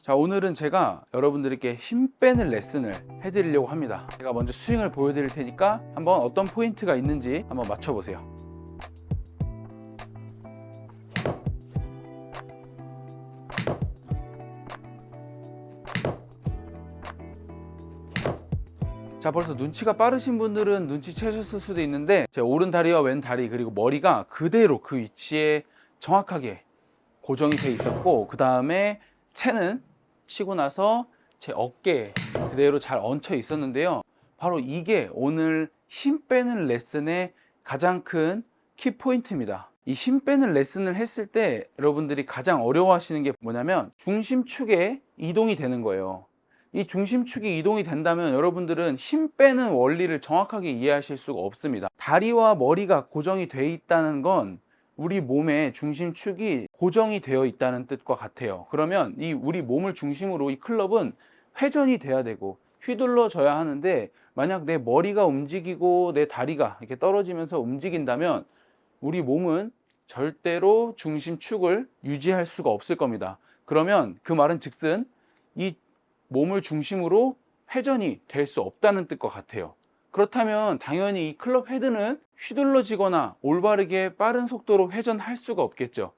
자, 오늘은 제가 여러분들께 힘 빼는 레슨을 해드리려고 합니다. 제가 먼저 스윙을 보여드릴 테니까 한번 어떤 포인트가 있는지 한번 맞춰보세요. 자, 벌써 눈치가 빠르신 분들은 눈치채셨을 수도 있는데 제 오른 다리와 왼 다리 그리고 머리가 그대로 그 위치에 정확하게 고정이 돼 있었고, 그 다음에 채는 치고 나서 제 어깨에 그대로 잘 얹혀 있었는데요. 바로 이게 오늘 힘 빼는 레슨의 가장 큰 키포인트입니다. 이 힘 빼는 레슨을 했을 때 여러분들이 가장 어려워하시는 게 뭐냐면 중심축에 이동이 되는 거예요. 이 중심축이 이동이 된다면 여러분들은 힘 빼는 원리를 정확하게 이해하실 수가 없습니다. 다리와 머리가 고정이 돼 있다는 건 우리 몸의 중심축이 고정이 되어 있다는 뜻과 같아요. 그러면 이 우리 몸을 중심으로 이 클럽은 회전이 돼야 되고 휘둘러져야 하는데, 만약 내 머리가 움직이고 내 다리가 이렇게 떨어지면서 움직인다면 우리 몸은 절대로 중심축을 유지할 수가 없을 겁니다. 그러면 그 말은 즉슨 이 몸을 중심으로 회전이 될 수 없다는 뜻과 같아요. 그렇다면 당연히 이 클럽 헤드는 휘둘러지거나 올바르게 빠른 속도로 회전할 수가 없겠죠.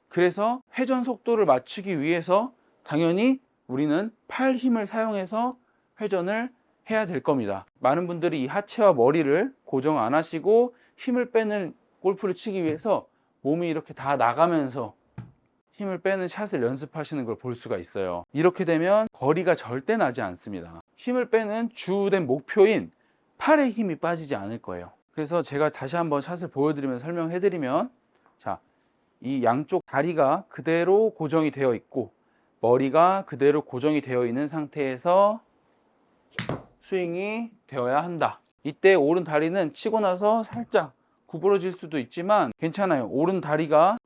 그래서 회전 속도를 맞추기 위해서 당연히 우리는 팔 힘을 사용해서 회전을 해야 될 겁니다. 많은 분들이 이 하체와 머리를 고정 안 하시고 힘을 빼는 골프를 치기 위해서 몸이 이렇게 다 나가면서 힘을 빼는 샷을 연습하시는 걸 볼 수가 있어요. 이렇게 되면 거리가 절대 나지 않습니다. 힘을 빼는 주된 목표인 팔에 힘이 빠지지 않을 거예요. 그래서 제가 다시 한번 샷을 보여드리면서 설명해 드리면, 자, 이 양쪽 다리가 그대로 고정이 되어 있고 머리가 그대로 고정이 되어 있는 상태에서 스윙이 되어야 한다. 이때 오른 다리는 치고 나서 살짝 구부러질 수도 있지만 괜찮아요. 오른 다리가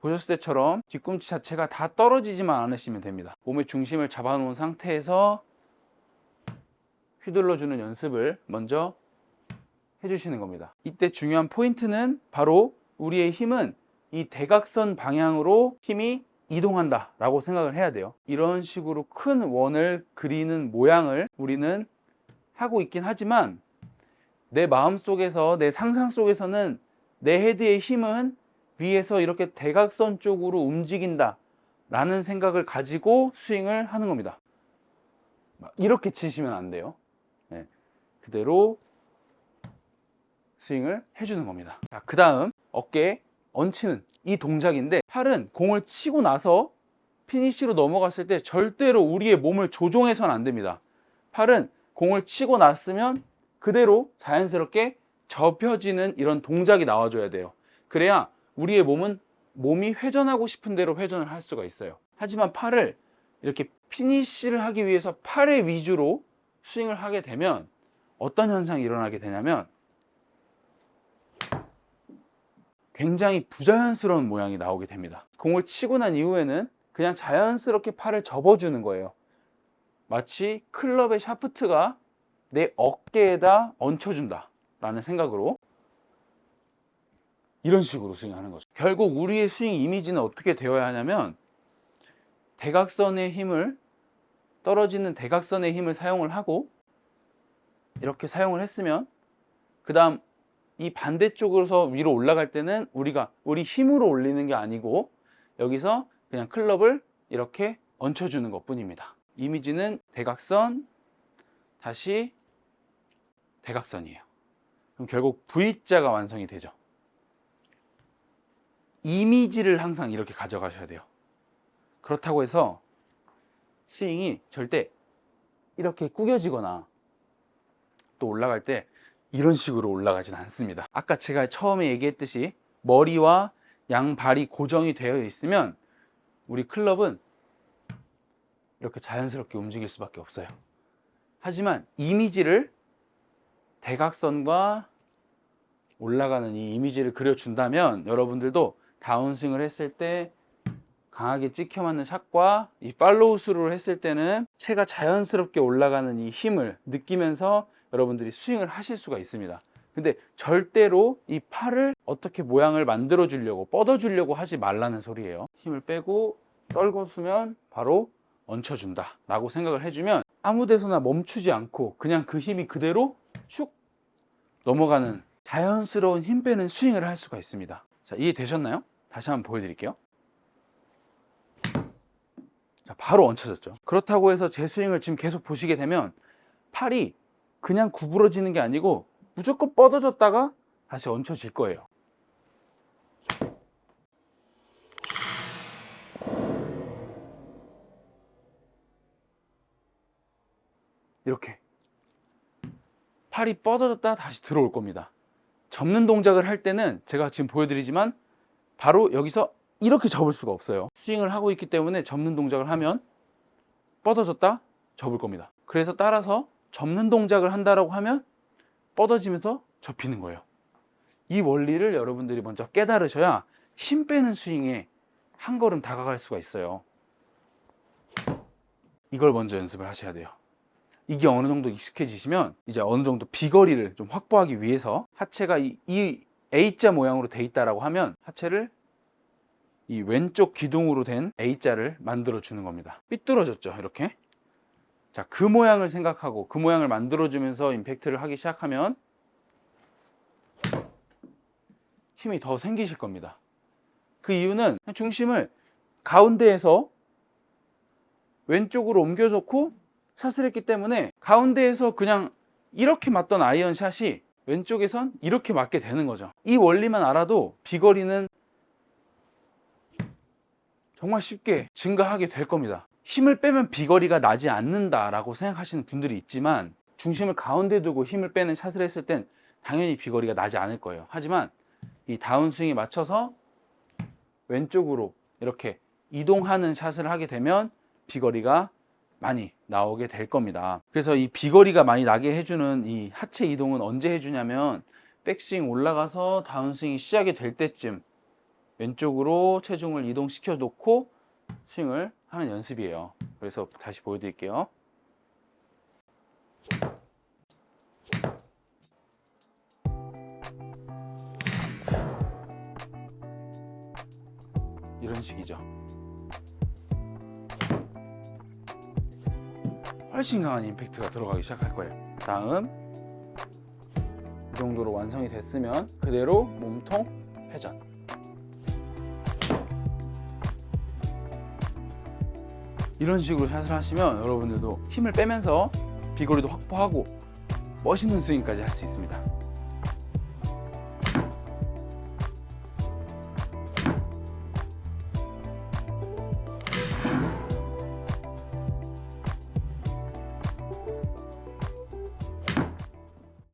보셨을 때처럼 뒤꿈치 자체가 다 떨어지지만 않으시면 됩니다. 몸의 중심을 잡아놓은 상태에서 휘둘러주는 연습을 먼저 해주시는 겁니다. 이때 중요한 포인트는 바로 우리의 힘은 이 대각선 방향으로 힘이 이동한다 라고 생각을 해야 돼요. 이런 식으로 큰 원을 그리는 모양을 우리는 하고 있긴 하지만 내 마음속에서, 내 상상 속에서는 내 헤드의 힘은 위에서 이렇게 대각선 쪽으로 움직인다 라는 생각을 가지고 스윙을 하는 겁니다. 이렇게 치시면 안 돼요. 네, 그대로 스윙을 해주는 겁니다. 자, 그 다음 어깨에 얹히는 이 동작인데, 팔은 공을 치고 나서 피니쉬로 넘어갔을 때 절대로 우리의 몸을 조종해서는 안 됩니다. 팔은 공을 치고 났으면 그대로 자연스럽게 접혀지는 이런 동작이 나와줘야 돼요. 그래야 우리의 몸이 회전하고 싶은 대로 회전을 할 수가 있어요. 하지만 팔을 이렇게 피니쉬를 하기 위해서 팔의 위주로 스윙을 하게 되면 어떤 현상이 일어나게 되냐면 굉장히 부자연스러운 모양이 나오게 됩니다. 공을 치고 난 이후에는 그냥 자연스럽게 팔을 접어주는 거예요. 마치 클럽의 샤프트가 내 어깨에다 얹혀준다 라는 생각으로 이런 식으로 스윙하는 거죠. 결국 우리의 스윙 이미지는 어떻게 되어야 하냐면 대각선의 힘을, 떨어지는 대각선의 힘을 사용을 하고 이렇게 사용을 했으면 그 다음 이 반대쪽으로서 위로 올라갈 때는 우리 힘으로 올리는 게 아니고 여기서 그냥 클럽을 이렇게 얹혀주는 것 뿐입니다. 이미지는 대각선, 다시 대각선이에요. 그럼 결국 V자가 완성이 되죠. 이미지를 항상 이렇게 가져가셔야 돼요. 그렇다고 해서 스윙이 절대 이렇게 구겨지거나 또 올라갈 때 이런 식으로 올라가진 않습니다. 아까 제가 처음에 얘기했듯이 머리와 양발이 고정이 되어 있으면 우리 클럽은 이렇게 자연스럽게 움직일 수밖에 없어요. 하지만 이미지를, 대각선과 올라가는 이 이미지를 그려준다면 여러분들도 다운스윙을 했을 때 강하게 찍혀 맞는 샷과 이 팔로우 스루를 했을 때는 채가 자연스럽게 올라가는 이 힘을 느끼면서 여러분들이 스윙을 하실 수가 있습니다. 근데 절대로 이 팔을 어떻게 모양을 만들어 주려고, 뻗어 주려고 하지 말라는 소리예요. 힘을 빼고 떨궈 쓰면 바로 얹혀준다 라고 생각을 해주면 아무 데서나 멈추지 않고 그냥 그 힘이 그대로 슉 넘어가는 자연스러운 힘 빼는 스윙을 할 수가 있습니다. 자, 이해되셨나요? 다시 한번 보여드릴게요. 자, 바로 얹혀졌죠. 그렇다고 해서 제 스윙을 지금 계속 보시게 되면 팔이 그냥 구부러지는 게 아니고 무조건 뻗어졌다가 다시 얹혀질 거예요. 이렇게 팔이 뻗어졌다 다시 들어올 겁니다. 접는 동작을 할 때는 제가 지금 보여드리지만 바로 여기서 이렇게 접을 수가 없어요. 스윙을 하고 있기 때문에 접는 동작을 하면 뻗어졌다 접을 겁니다. 그래서 따라서 접는 동작을 한다라고 하면 뻗어지면서 접히는 거예요. 이 원리를 여러분들이 먼저 깨달으셔야 힘 빼는 스윙에 한 걸음 다가갈 수가 있어요. 이걸 먼저 연습을 하셔야 돼요. 이게 어느 정도 익숙해지시면 이제 어느 정도 비거리를 좀 확보하기 위해서 하체가 이 A자 모양으로 돼 있다라고 하면 하체를 이 왼쪽 기둥으로 된 A자를 만들어 주는 겁니다. 삐뚤어졌죠, 이렇게. 자, 그 모양을 생각하고 그 모양을 만들어 주면서 임팩트를 하기 시작하면 힘이 더 생기실 겁니다. 그 이유는 중심을 가운데에서 왼쪽으로 옮겨놓고 샷을 했기 때문에 가운데에서 그냥 이렇게 맞던 아이언 샷이 왼쪽에선 이렇게 맞게 되는 거죠. 이 원리만 알아도 비거리는 정말 쉽게 증가하게 될 겁니다. 힘을 빼면 비거리가 나지 않는다라고 생각하시는 분들이 있지만 중심을 가운데 두고 힘을 빼는 샷을 했을 땐 당연히 비거리가 나지 않을 거예요. 하지만 이 다운스윙에 맞춰서 왼쪽으로 이렇게 이동하는 샷을 하게 되면 비거리가 많이 나오게 될 겁니다. 그래서 이 비거리가 많이 나게 해주는 이 하체 이동은 언제 해주냐면 백스윙 올라가서 다운스윙이 시작이 될 때쯤 왼쪽으로 체중을 이동시켜 놓고 스윙을 하는 연습이에요. 그래서 다시 보여드릴게요. 이런 식이죠. 훨씬 강한 임팩트가 들어가기 시작할 거예요. 다음 이 정도로 완성이 됐으면 그대로 몸통 회전. 이런 식으로 샷을 하시면 여러분들도 힘을 빼면서 비거리도 확보하고 멋있는 스윙까지 할 수 있습니다.